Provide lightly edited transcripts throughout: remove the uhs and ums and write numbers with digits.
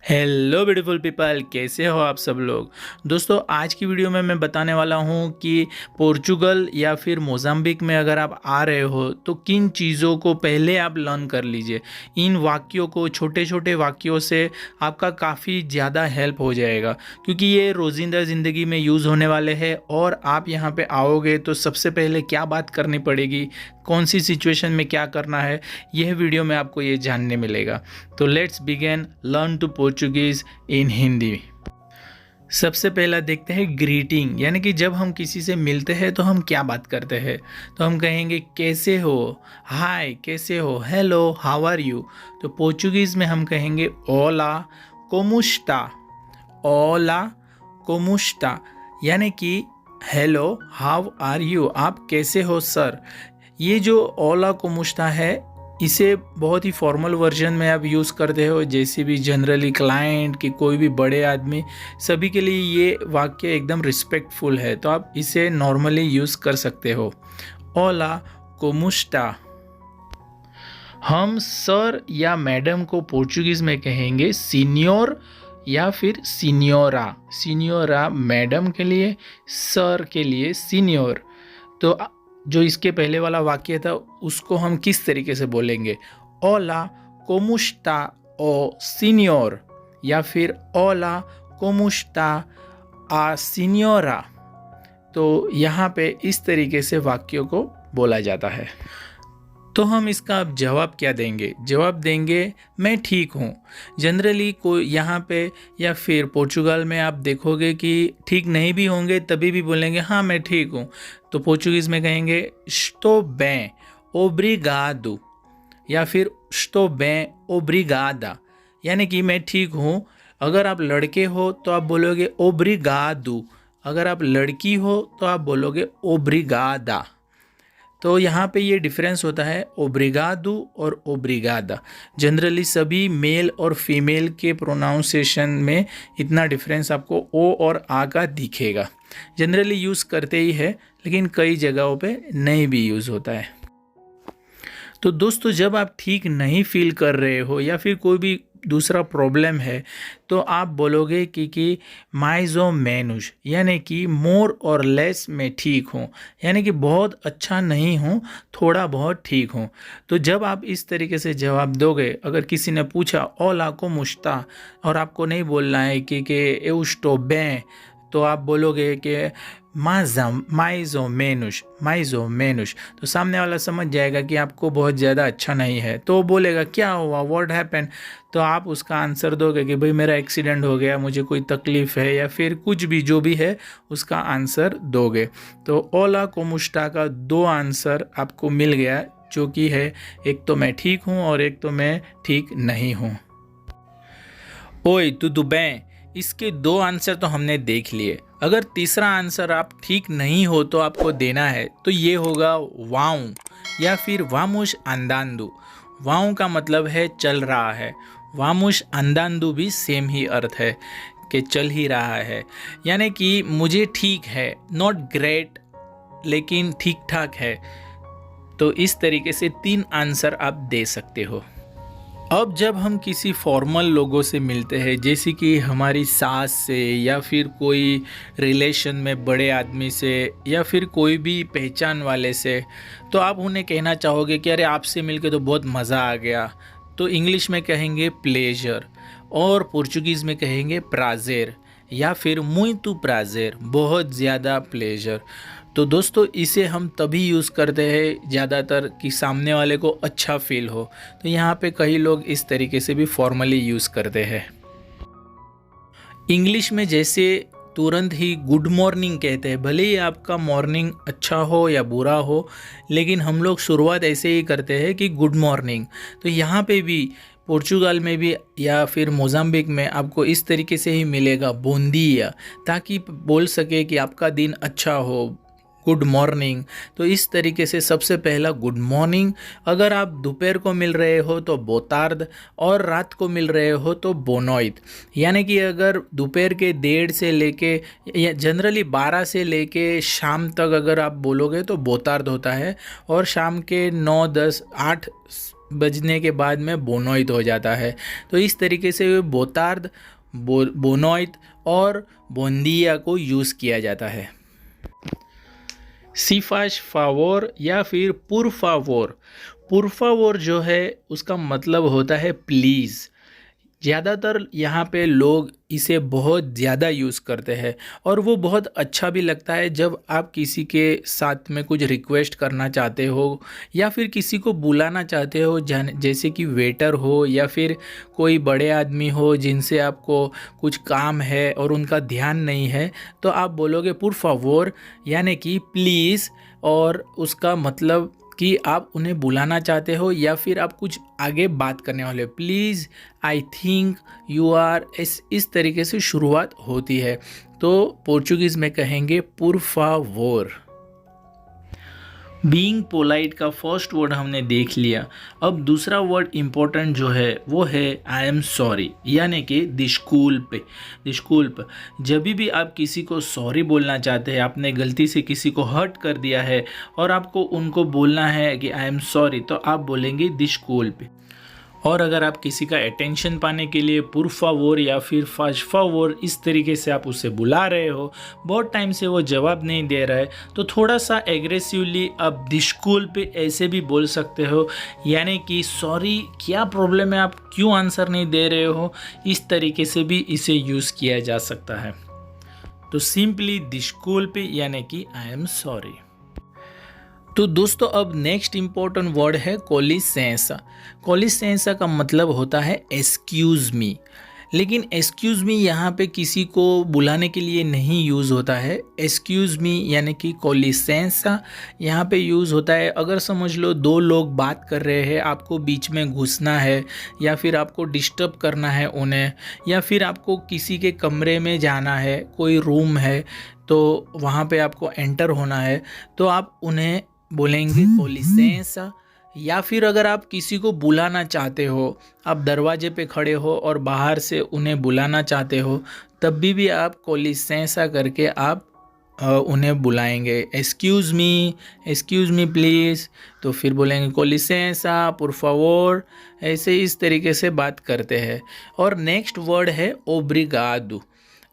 Hello beautiful people, कैसे हो आप सब लोग। दोस्तों, आज की वीडियो में मैं बताने वाला हूँ कि पोर्चुगल या फिर मोज़ाम्बिक में अगर आप आ रहे हो तो किन चीज़ों को पहले आप लर्न कर लीजिए। इन वाक्यों को, छोटे छोटे वाक्यों से आपका काफ़ी ज़्यादा हेल्प हो जाएगा, क्योंकि ये रोज़िंदा ज़िंदगी में यूज़ होने वाले हैं। और आप यहाँ पे आओगे तो सबसे पहले क्या बात करनी पड़ेगी, कौन सी सिचुएशन में क्या करना है, यह वीडियो में आपको ये जानने मिलेगा। तो let's begin learn to Portuguese in Hindi. सबसे पहला देखते हैं ग्रीटिंग, यानी कि जब हम किसी से मिलते हैं तो हम क्या बात करते हैं। तो हम कहेंगे कैसे हो, हाय कैसे हो, हेलो हाउ आर यू। तो पोर्चुगीज़ में हम कहेंगे ओला कोमुस्टा, ओला कोमुस्टा, यानी कि हेलो हाउ आर यू, आप कैसे हो सर। ये जो ओला कोमुस्टा है, इसे बहुत ही फॉर्मल वर्जन में आप यूज़ करते हो, जैसे भी जनरली क्लाइंट कि कोई भी बड़े आदमी, सभी के लिए ये वाक्य एकदम रिस्पेक्टफुल है, तो आप इसे नॉर्मली यूज़ कर सकते हो। ओला कोमुस्टा। हम सर या मैडम को पोर्चुगीज़ में कहेंगे सीनियोर या फिर सीनियोरा। सीनियोरा मैडम के लिए, सर के लिए सीनियोर। तो जो इसके पहले वाला वाक्य था उसको हम किस तरीके से बोलेंगे, ओला कोमुस्टा ओ सीनियोर, या फिर ओला कोमुस्टा आ सीनियोरा। तो यहाँ पे इस तरीके से वाक्यों को बोला जाता है। तो हम इसका अब जवाब क्या देंगे, जवाब देंगे मैं ठीक हूँ। जनरली कोई यहाँ पे या फिर पोर्चुगल में आप देखोगे कि ठीक नहीं भी होंगे तभी भी बोलेंगे हाँ मैं ठीक हूँ। तो पोर्चुगीज़ में कहेंगे स्टो बें ओब्रिगाडो, या फिर स्टो बें ओब्रिगादा, यानी कि मैं ठीक हूँ। अगर आप लड़के हो तो आप बोलोगे ओब्रिगाडो, अगर आप लड़की हो तो आप बोलोगे ओब्रिगादा। तो यहाँ पे ये डिफरेंस होता है ओब्रिगाडो और ओब्रिगादा। जनरली सभी मेल और फीमेल के प्रोनाउंसिएशन में इतना डिफरेंस आपको ओ और आ का दिखेगा। जनरली यूज़ करते ही है, लेकिन कई जगहों पे नहीं भी यूज़ होता है। तो दोस्तों, जब आप ठीक नहीं फील कर रहे हो या फिर कोई भी दूसरा प्रॉब्लम है, तो आप बोलोगे कि माइजो मैनुश, यानी कि मोर और लेस मैं ठीक हूँ, यानी कि बहुत अच्छा नहीं हूँ, थोड़ा बहुत ठीक हूँ। तो जब आप इस तरीके से जवाब दोगे, अगर किसी ने पूछा ओला को मुश्ता और आपको नहीं बोलना है कि एउस्टो बें, तो आप बोलोगे कि माइजो मेनुश, माइजो मेनुश। तो सामने वाला समझ जाएगा कि आपको बहुत ज़्यादा अच्छा नहीं है, तो बोलेगा क्या हुआ, व्हाट हैपेंड। तो आप उसका आंसर दोगे कि भाई मेरा एक्सीडेंट हो गया, मुझे कोई तकलीफ़ है, या फिर कुछ भी जो भी है उसका आंसर दोगे। तो ओला कोमुस्टा का दो आंसर आपको मिल गया, जो कि है एक तो मैं ठीक हूँ और एक तो मैं ठीक नहीं हूँ। ओए तुदु बें, इसके दो आंसर तो हमने देख लिए। अगर तीसरा आंसर आप ठीक नहीं हो तो आपको देना है, तो ये होगा वाऊ या फिर वामुश अंदांदू। वाऊ का मतलब है चल रहा है, वामुश अंदांदू भी सेम ही अर्थ है कि चल ही रहा है, यानी कि मुझे ठीक है, नॉट ग्रेट लेकिन ठीक ठाक है। तो इस तरीके से तीन आंसर आप दे सकते हो। अब जब हम किसी फॉर्मल लोगों से मिलते हैं, जैसे कि हमारी सास से, या फिर कोई रिलेशन में बड़े आदमी से, या फिर कोई भी पहचान वाले से, तो आप उन्हें कहना चाहोगे कि अरे आपसे मिलके तो बहुत मज़ा आ गया। तो इंग्लिश में कहेंगे प्लेजर, और पोर्चुगीज़ में कहेंगे प्राजेर, या फिर मुइतु प्राजेर, बहुत ज़्यादा प्लेजर। तो दोस्तों, इसे हम तभी यूज़ करते हैं ज़्यादातर कि सामने वाले को अच्छा फील हो। तो यहाँ पे कई लोग इस तरीके से भी फॉर्मली यूज़ करते हैं। इंग्लिश में जैसे तुरंत ही गुड मॉर्निंग कहते हैं, भले ही आपका मॉर्निंग अच्छा हो या बुरा हो, लेकिन हम लोग शुरुआत ऐसे ही करते हैं कि गुड मॉर्निंग। तो यहाँ पे भी पोर्चुगल में भी या फिर मोज़ाम्बिक में आपको इस तरीके से ही मिलेगा बोन दिया, ताकि बोल सके कि आपका दिन अच्छा हो, गुड मॉर्निंग। तो इस तरीके से सबसे पहला गुड मॉर्निंग। अगर आप दोपहर को मिल रहे हो तो बोतार्द, और रात को मिल रहे हो तो बोनोइट। यानी कि अगर दोपहर के 1:30 से लेके, या जनरली 12 से लेके शाम तक अगर आप बोलोगे तो बोतार्द होता है, और शाम के 9, 10, 8 बजने के बाद में बोनोइट हो जाता है। तो इस तरीके से बोतार्द, बोनोइट और बोंदिया को यूज़ किया जाता है। सिफाश फावोर या फिर पुर फावोर। पुर फावोर जो है उसका मतलब होता है प्लीज़। ज़्यादातर यहाँ पे लोग इसे बहुत ज़्यादा यूज़ करते हैं और वो बहुत अच्छा भी लगता है जब आप किसी के साथ में कुछ रिक्वेस्ट करना चाहते हो या फिर किसी को बुलाना चाहते हो, जैसे कि वेटर हो या फिर कोई बड़े आदमी हो जिनसे आपको कुछ काम है और उनका ध्यान नहीं है, तो आप बोलोगे पुर फावोर यानी कि प्लीज़, और उसका मतलब कि आप उन्हें बुलाना चाहते हो या फिर आप कुछ आगे बात करने वाले हो। Please, I think, you are, इस तरीके से शुरुआत होती है। तो पोर्चुगीज़ में कहेंगे पुर फावोर। बीइंग पोलाइट का फर्स्ट वर्ड हमने देख लिया। अब दूसरा वर्ड इम्पोर्टेंट जो है वो है आई एम सॉरी, यानी कि डिस्कुल्प। जब भी आप किसी को सॉरी बोलना चाहते हैं, आपने गलती से किसी को हर्ट कर दिया है और आपको उनको बोलना है कि आई एम सॉरी, तो आप बोलेंगे डिस्कुल्प। और अगर आप किसी का अटेंशन पाने के लिए पुर फावोर या फिर फाज फावोर इस तरीके से आप उसे बुला रहे हो, बहुत टाइम से वो जवाब नहीं दे रहा है, तो थोड़ा सा एग्रेसिवली आप डिस्कुल्प ऐसे भी बोल सकते हो, यानी कि सॉरी क्या प्रॉब्लम है, आप क्यों आंसर नहीं दे रहे हो, इस तरीके से भी इसे यूज़ किया जा सकता है। तो सिंपली डिस्कुल्प यानी कि आई एम सॉरी। तो दोस्तों अब नेक्स्ट इम्पोर्टेंट वर्ड है कोलिसेंसा। कोलिसेंसा का मतलब होता है एक्सक्यूज़ मी, लेकिन एक्सक्यूज़ मी यहाँ पे किसी को बुलाने के लिए नहीं यूज़ होता है। एक्सक्यूज़ मी यानी कि कोलिसेंसा यहाँ पे यूज़ होता है अगर समझ लो दो लोग बात कर रहे हैं, आपको बीच में घुसना है या फिर आपको डिस्टर्ब करना है उन्हें, या फिर आपको किसी के कमरे में जाना है, कोई रूम है तो वहाँ पे आपको एंटर होना है, तो आप उन्हें बोलेंगे कोलिसेंसा। या फिर अगर आप किसी को बुलाना चाहते हो, आप दरवाजे पे खड़े हो और बाहर से उन्हें बुलाना चाहते हो, तब भी आप कोलिसेंसा करके आप उन्हें बुलाएंगे। एक्सक्यूज़ मी प्लीज़, तो फिर बोलेंगे कोलिसेंसा, पुर फावोर, ऐसे इस तरीके से बात करते हैं। और नेक्स्ट वर्ड है ओब्रिगादो।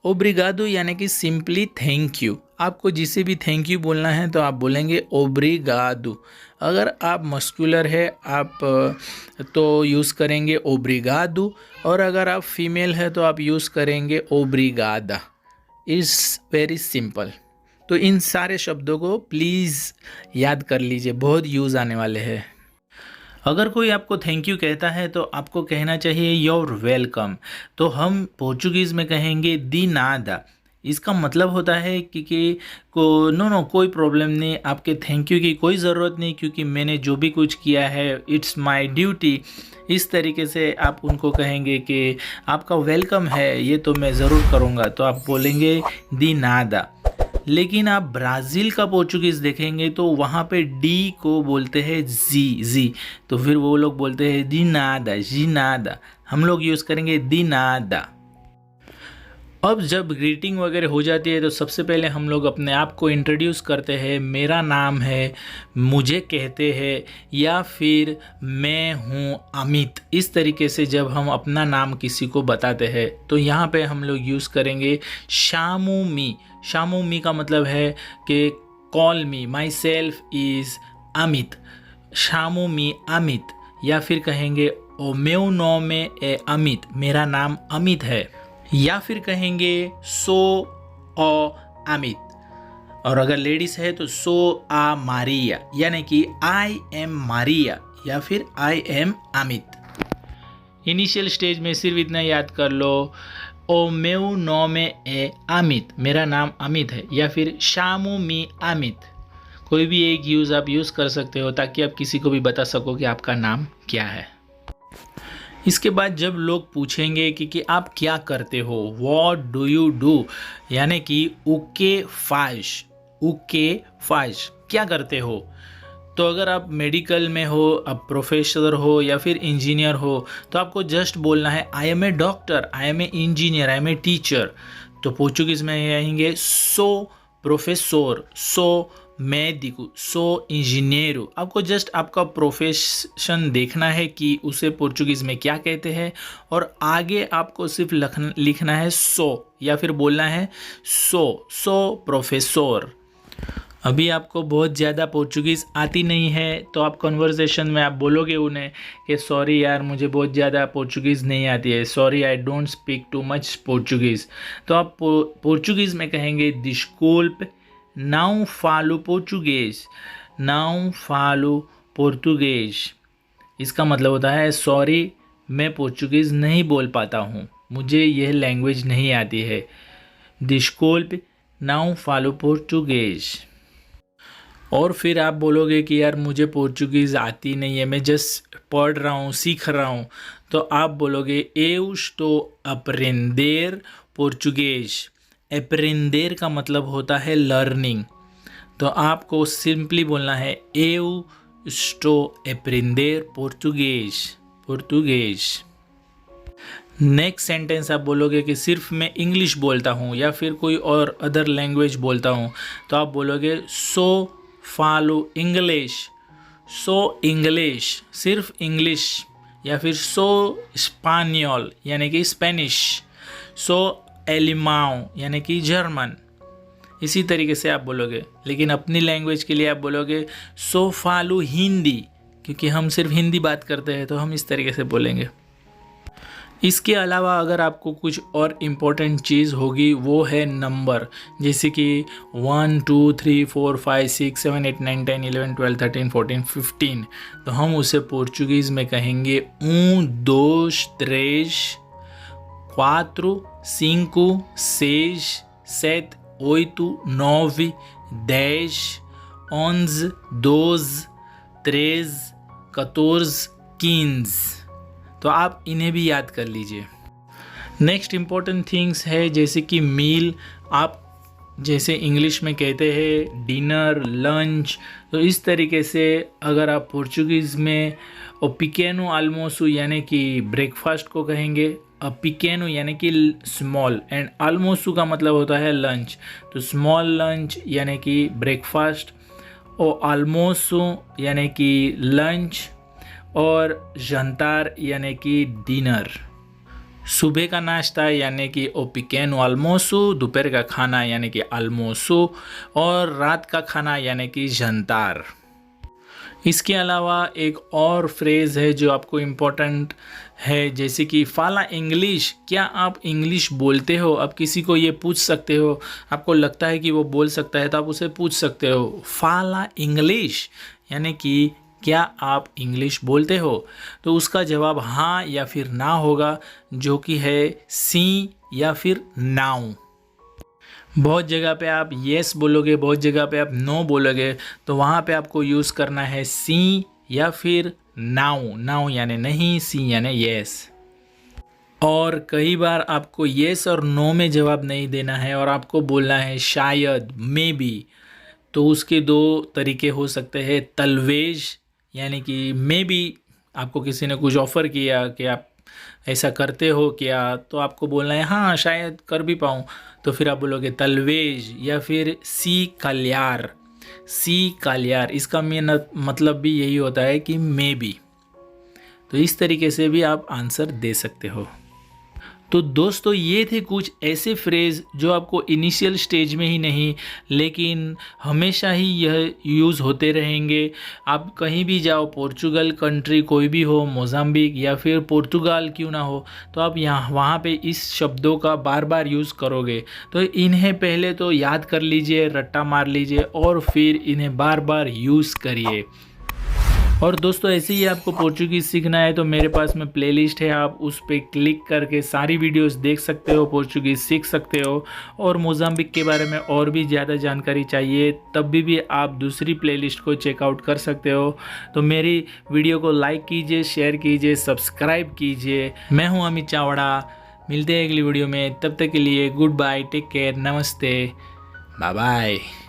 ओब्रिगादो यानी कि सिंपली थैंक यू। आपको जिसे भी थैंक यू बोलना है तो आप बोलेंगे ओब्रिगादो। अगर आप मस्कुलर है आप तो यूज़ करेंगे ओब्रिगादो, और अगर आप फीमेल है तो आप यूज़ करेंगे ओब्रिगादा। It's very simple. तो इन सारे शब्दों को प्लीज़ याद कर लीजिए, बहुत यूज़ आने वाले हैं। अगर कोई आपको थैंक यू कहता है तो आपको कहना चाहिए योर वेलकम। तो हम पोर्चुगीज़ में कहेंगे दी नादा। इसका मतलब होता है कि नो कोई प्रॉब्लम नहीं, आपके थैंक यू की कोई ज़रूरत नहीं, क्योंकि मैंने जो भी कुछ किया है इट्स माय ड्यूटी। इस तरीके से आप उनको कहेंगे कि आपका वेलकम है, ये तो मैं ज़रूर करूँगा, तो आप बोलेंगे दी नादा। लेकिन आप ब्राज़ील का पोर्चुगीज़ देखेंगे तो वहाँ पे डी को बोलते हैं जी, तो फिर वो लोग बोलते हैं दी नादा। हम लोग यूज़ करेंगे दी नादा। अब जब ग्रीटिंग वगैरह हो जाती है तो सबसे पहले हम लोग अपने आप को इंट्रोड्यूस करते हैं। मेरा नाम है, मुझे कहते हैं, या फिर मैं हूँ अमित। इस तरीके से जब हम अपना नाम किसी को बताते हैं तो यहाँ पे हम लोग यूज़ करेंगे शामुमी। शामुमी का मतलब है कि call me, myself is Amit, शामुमी अमित। या फिर कहेंगे ओ मेउ नोमे ए अमित, मेरा नाम अमित है। या फिर कहेंगे सो ओ अमित। और अगर लेडीज़ है तो सो आ मारिया, यानी कि आई एम मारिया या फिर I am Amit. Initial stage में सिर्फ इतना याद कर लो, ओ मेउ नोमे ए अमित, मेरा नाम अमित है, या फिर शामू मी अमित। कोई भी एक यूज़ आप यूज़ कर सकते हो ताकि आप किसी को भी बता सको कि आपका नाम क्या है। इसके बाद जब लोग पूछेंगे कि आप क्या करते हो, व्हाट डू यू डू, यानी कि उके फाश क्या करते हो। तो अगर आप मेडिकल में हो, आप प्रोफेसर हो या फिर इंजीनियर हो, तो आपको जस्ट बोलना है I am a doctor, I am a engineer, I am a teacher. तो पोर्चुगीज़ में आएंगे सो प्रोफेसर, सो médico, sou engenheiro। आपको जस्ट आपका प्रोफेशन देखना है कि उसे पोर्चुगीज़ में क्या कहते हैं और आगे आपको सिर्फ लिखना है सो या फिर बोलना है सो प्रोफेसर। अभी आपको बहुत ज़्यादा पोर्चुगीज़ आती नहीं है तो आप कन्वर्सेशन में आप बोलोगे उन्हें कि सॉरी यार मुझे बहुत ज़्यादा पोर्चुगीज़ नहीं आती है, sorry I don't speak too much Portuguese. तो आप पोर्चुगीज़ में कहेंगे desculpe, não falo português, não falo português। इसका मतलब होता है सॉरी मैं पोर्चुगीज़ नहीं बोल पाता हूँ, मुझे यह लैंग्वेज नहीं आती है। desculpe, não falo português। और फिर आप बोलोगे कि यार मुझे पोर्चुगीज़ आती नहीं है, मैं जस्ट पढ़ रहा हूँ, सीख रहा हूँ, तो आप बोलोगे eu estou a aprender português। aprender का मतलब होता है लर्निंग, तो आपको सिंपली बोलना है eu estou a aprender português। Next sentence आप बोलोगे कि सिर्फ मैं इंग्लिश बोलता हूँ या फिर कोई और अदर लैंग्वेज बोलता हूँ, तो आप बोलोगे सो फालो इंग्लिश, सो इंग्लिश सिर्फ इंग्लिश, या फिर सो स्पेनियल यानी कि स्पेनिश, सो एलिमाओ यानी कि जर्मन। इसी तरीके से आप बोलोगे, लेकिन अपनी लैंग्वेज के लिए आप बोलोगे सो फालो हिंदी, क्योंकि हम सिर्फ हिंदी बात करते हैं तो हम इस तरीके से बोलेंगे। इसके अलावा अगर आपको कुछ और इम्पोर्टेंट चीज़ होगी वो है नंबर, जैसे कि 1 2 3 4 5 6 7 8 9 10 11 12 13 14 15, तो हम उसे पोर्चुगीज़ में कहेंगे 1 2 3 4 5 6 7 8 9 10 11 12 13 14 15। तो आप इन्हें भी याद कर लीजिए। नेक्स्ट इम्पॉर्टेंट थिंग्स है जैसे कि मील, आप जैसे इंग्लिश में कहते हैं डिनर, लंच, तो इस तरीके से अगर आप पोर्चुगीज़ में पिकेनो आल्मोसो यानी कि ब्रेकफास्ट को कहेंगे, पिकेनो यानी कि स्मॉल एंड आल्मोसो का मतलब होता है लंच, तो स्मॉल लंच यानी कि ब्रेकफास्ट और आल्मोसो यानी कि लंच और जंतार यानी कि डिनर। सुबह का नाश्ता यानी कि ओ पिकेनो आल्मोसो, दोपहर का खाना यानी कि आल्मोसो और रात का खाना यानी कि जंतार। इसके अलावा एक और फ्रेज़ है जो आपको इम्पोर्टेंट है, जैसे कि फाला इंग्लिश, क्या आप इंग्लिश बोलते हो? आप किसी को ये पूछ सकते हो, आपको लगता है कि वो बोल सकता है तो आप उसे पूछ सकते हो फाला इंग्लिश यानी कि क्या आप इंग्लिश बोलते हो? तो उसका जवाब हाँ या फिर ना होगा, जो कि है सी या फिर नाउ। बहुत जगह पे आप येस बोलोगे, बहुत जगह पे आप नो बोलोगे, तो वहाँ पे आपको यूज़ करना है सी या फिर नाउ। नाउ यानी नहीं, सी यानी येस। और कई बार आपको येस और नो में जवाब नहीं देना है और आपको बोलना है शायद, मे बी, तो उसके दो तरीके हो सकते हैं। तलवेज यानी कि मे बी आपको किसी ने कुछ ऑफ़र किया कि आप ऐसा करते हो क्या, तो आपको बोलना है हाँ शायद कर भी पाऊँ, तो फिर आप बोलोगे तलवेज। या फिर सी काल्यार, सी काल्यार, इसका मतलब भी यही होता है कि मे बी। तो इस तरीके से भी आप आंसर दे सकते हो। तो दोस्तों ये थे कुछ ऐसे फ्रेज़ जो आपको इनिशियल स्टेज में ही नहीं लेकिन हमेशा ही यह यूज़ होते रहेंगे। आप कहीं भी जाओ, पोर्चुगल कंट्री कोई भी हो, मोज़ाम्बिक या फिर पुर्तगाल क्यों ना हो, तो आप वहाँ पे इस शब्दों का बार बार यूज़ करोगे। तो इन्हें पहले तो याद कर लीजिए, रट्टा मार लीजिए और फिर इन्हें बार बार यूज़ करिए। और दोस्तों ऐसे ही आपको पोर्चुगीज़ सीखना है तो मेरे पास में प्लेलिस्ट है, आप उस पर क्लिक करके सारी वीडियोस देख सकते हो, पोर्चुगीज़ सीख सकते हो। और मोज़ाम्बिक के बारे में और भी ज़्यादा जानकारी चाहिए तब भी आप दूसरी प्लेलिस्ट को चेकआउट कर सकते हो। तो मेरी वीडियो को लाइक कीजिए, शेयर कीजिए, सब्सक्राइब कीजिए। मैं हूँ अमित चावड़ा, मिलते हैं अगली वीडियो में, तब तक के लिए गुड बाय, टेक केयर, नमस्ते, बाय बाय।